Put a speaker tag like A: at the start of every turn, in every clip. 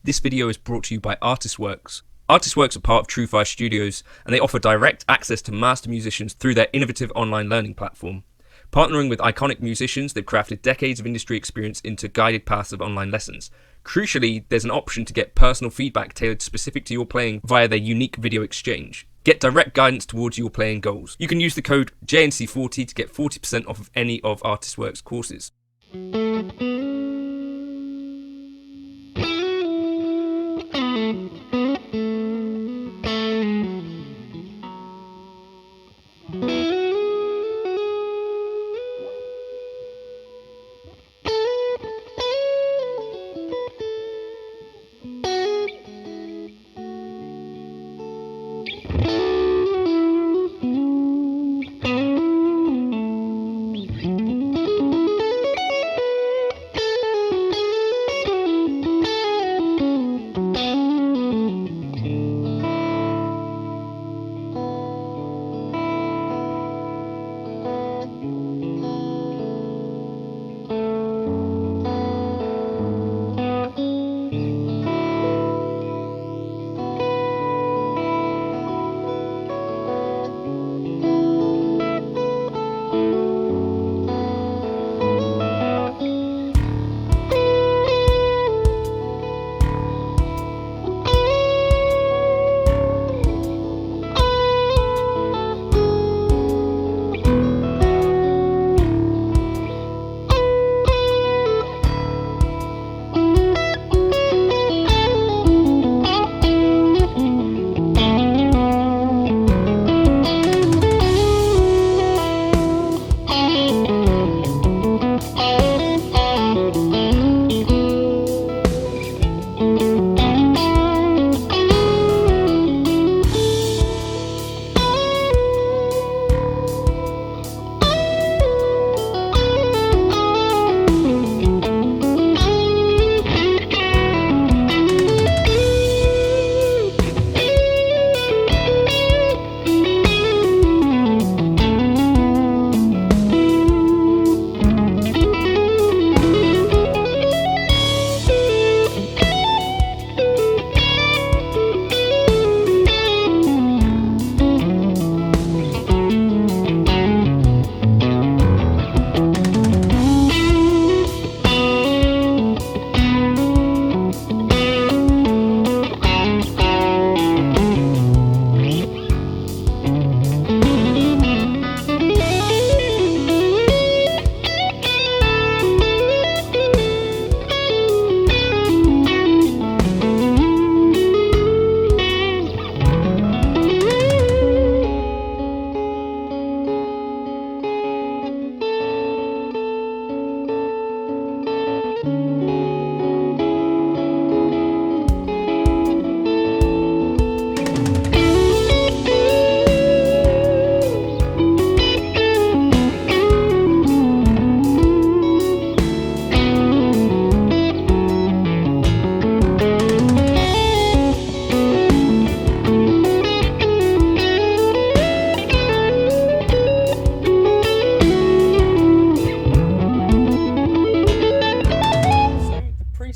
A: This video is brought to you by Artistworks. Artistworks are part of TrueFire Studios, and they offer direct access to master musicians through their innovative online learning platform. Partnering with iconic musicians, they've crafted decades of industry experience into guided paths of online lessons. Crucially, there's an option to get personal feedback tailored specific to your playing via their unique video exchange. Get direct guidance towards your playing goals. You can use the code JNC40 to get 40% off of any of Artistworks courses.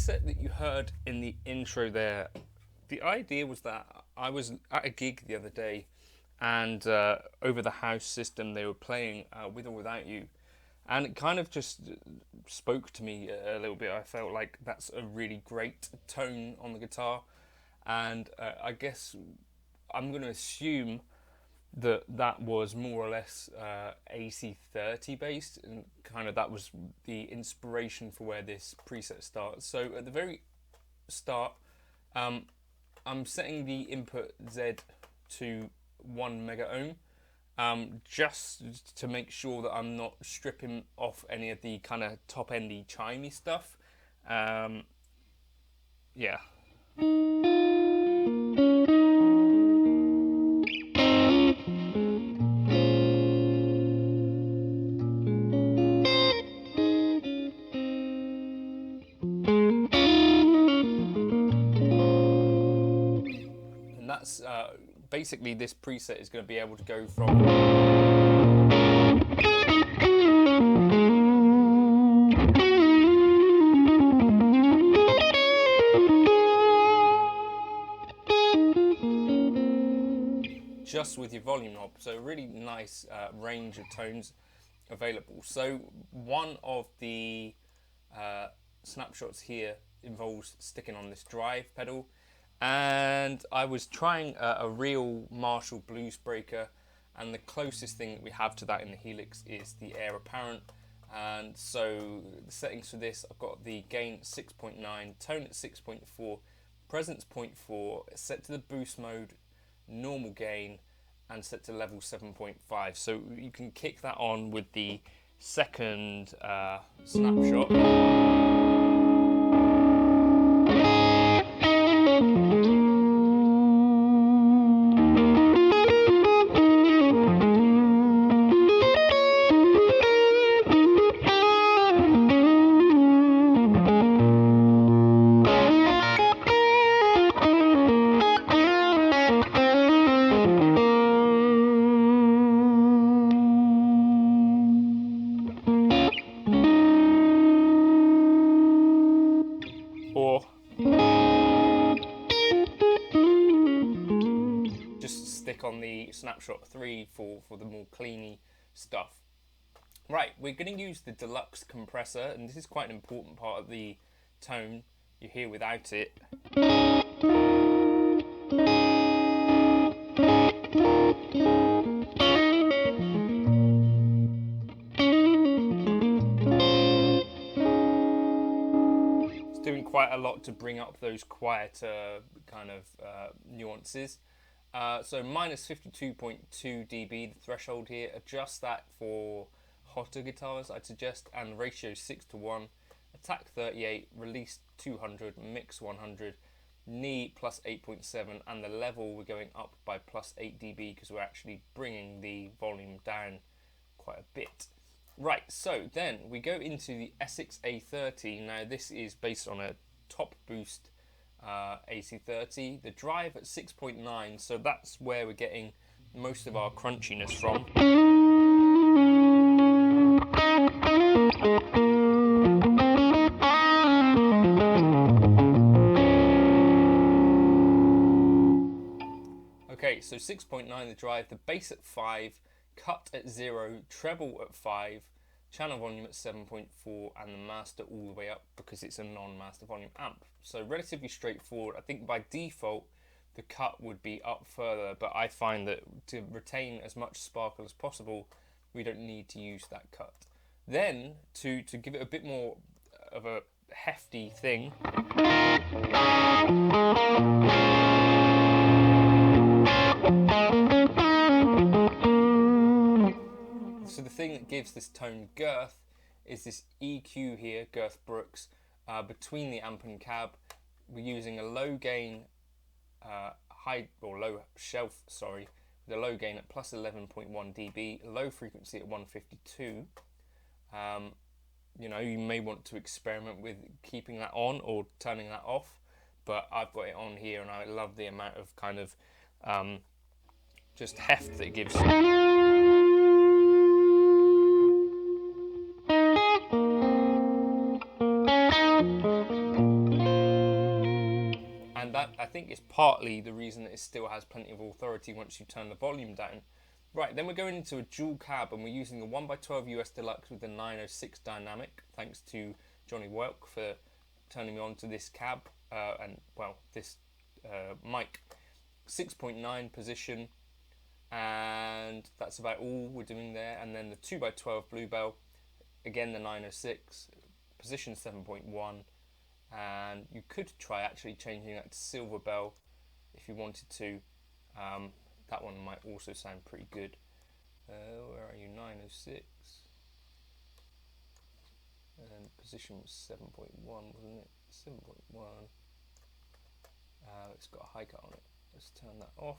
A: That you heard in the intro there, the idea was that I was at a gig the other day, and over the house system they were playing With or Without You, and it kind of just spoke to me a little bit. I felt like that's a really great tone on the guitar, and I guess I'm going to assume that that was more or less AC30 based, and kind of that was the inspiration for where this preset starts. So at the very start, I'm setting the input Z to 1 mega ohm, just to make sure that I'm not stripping off any of the kind of top endy chimey stuff. Yeah. That's basically, this preset is going to be able to go from just with your volume knob. So a really nice range of tones available. So one of the snapshots here involves sticking on this drive pedal, and I was trying a real Marshall blues breaker, and the closest thing that we have to that in the Helix is the Air Apparent. And so the settings for this, I've got the gain at 6.9, tone at 6.4, presence 0.4, set to the boost mode, normal gain, and set to level 7.5. So you can kick that on with the second snapshot. Or just stick on the snapshot 3 for the more cleany stuff. Right, we're going to use the deluxe compressor, and this is quite an important part of the tone. You hear without it. Doing quite a lot to bring up those quieter kind of nuances. So minus 52.2 dB, the threshold here. Adjust that for hotter guitars, I'd suggest, and ratio 6:1. Attack 38, release 200, mix 100, knee plus 8.7, and the level we're going up by plus 8 dB because we're actually bringing the volume down quite a bit. Right, so then we go into the Essex A30. Now this is based on a top boost AC30. The drive at 6.9, so that's where we're getting most of our crunchiness from. Okay, so 6.9 the drive, the bass at 5, cut at 0, treble at 5, channel volume at 7.4, and the master all the way up because it's a non-master volume amp. So relatively straightforward. I think by default the cut would be up further, but I find that to retain as much sparkle as possible, we don't need to use that cut. Then to give it a bit more of a hefty thing, so the thing that gives this tone girth is this EQ here, Girth Brooks, between the amp and cab. We're using a low gain, low shelf, with a low gain at plus 11.1 dB, low frequency at 152. You know, you may want to experiment with keeping that on or turning that off, but I've got it on here, and I love the amount of kind of just heft that it gives. And that, I think, is partly the reason that it still has plenty of authority once you turn the volume down. Right, then we're going into a dual cab, and we're using the 1x12 US Deluxe with the 906 dynamic, thanks to Johnny Welk for turning me on to this cab, this mic. 6.9 position, and that's about all we're doing there. And then the 2x12 Bluebell, again the 906, position 7.1. And you could try actually changing that to Silver Bell if you wanted to. That one might also sound pretty good. Where are you? 906. And position was 7.1, wasn't it? 7.1. It's got a high cut on it. Let's turn that off.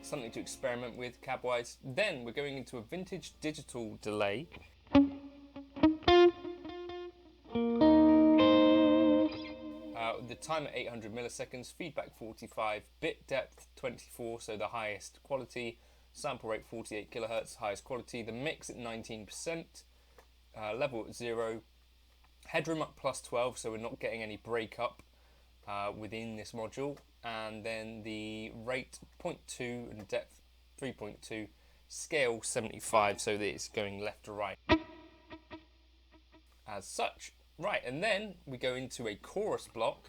A: Something to experiment with cab-wise. Then we're going into a vintage digital delay. The time at 800 milliseconds, feedback 45, bit depth 24, so the highest quality, sample rate 48 kilohertz, highest quality, the mix at 19%, level at 0, Headroom up plus 12, so we're not getting any breakup within this module. And then the rate 0.2 and depth 3.2, scale 75, so that it's going left to right as such. Right, and then we go into a chorus block.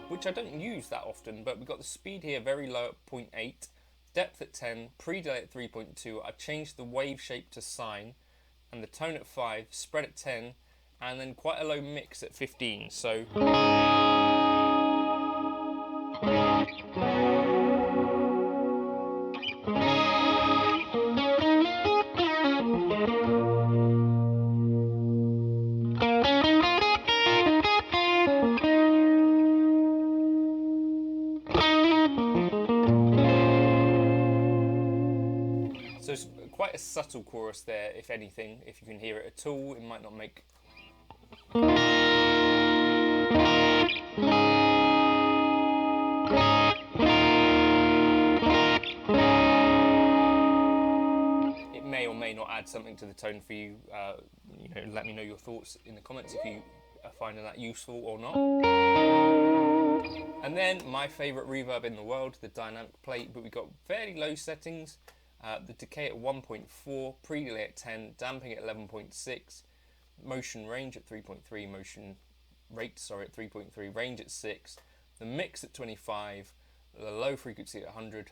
A: Which I don't use that often, but we've got the speed here very low at 0.8, depth at 10, pre-delay at 3.2. I've changed the wave shape to sine, and the tone at 5, spread at 10, and then quite a low mix at 15. So So it's quite a subtle chorus there, if anything. If you can hear it at all, it might not make... It may or may not add something to the tone for you. You know, let me know your thoughts in the comments if you are finding that useful or not. And then my favourite reverb in the world, the dynamic plate, but we've got fairly low settings. The decay at 1.4, pre-delay at 10, damping at 11.6, motion range at 3.3, motion rate, sorry, at 3.3, range at 6, the mix at 25, the low frequency at 100.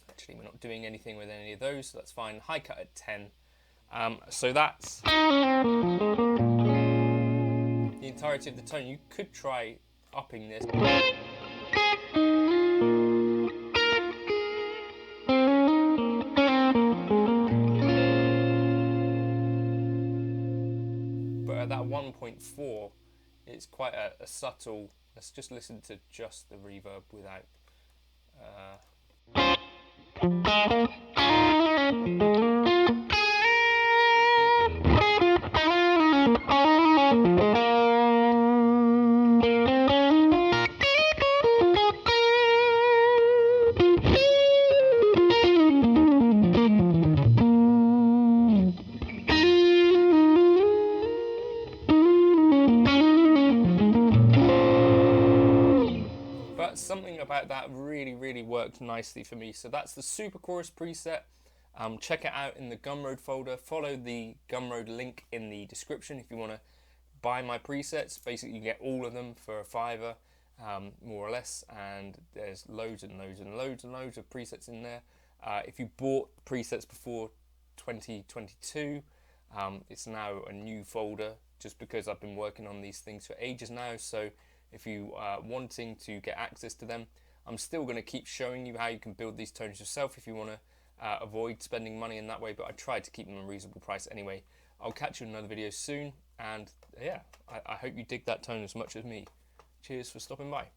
A: Actually, we're not doing anything with any of those, so that's fine. High cut at 10. So that's the entirety of the tone. You could try upping this. But at that 1.4, it's quite a subtle. Let's just listen to just the reverb without. But something about that really worked nicely for me. So that's the Super Chorus preset. Check it out in the Gumroad folder. Follow the Gumroad link in the description if you want to buy my presets. Basically, you get all of them for a $5, more or less, and there's loads and loads of presets in there. If you bought presets before 2022, it's now a new folder just because I've been working on these things for ages now. So if you are wanting to get access to them, I'm still going to keep showing you how you can build these tones yourself if you want to avoid spending money in that way, but I tried to keep them a reasonable price anyway. I'll catch you in another video soon, and yeah, I hope you dig that tone as much as me. Cheers for stopping by.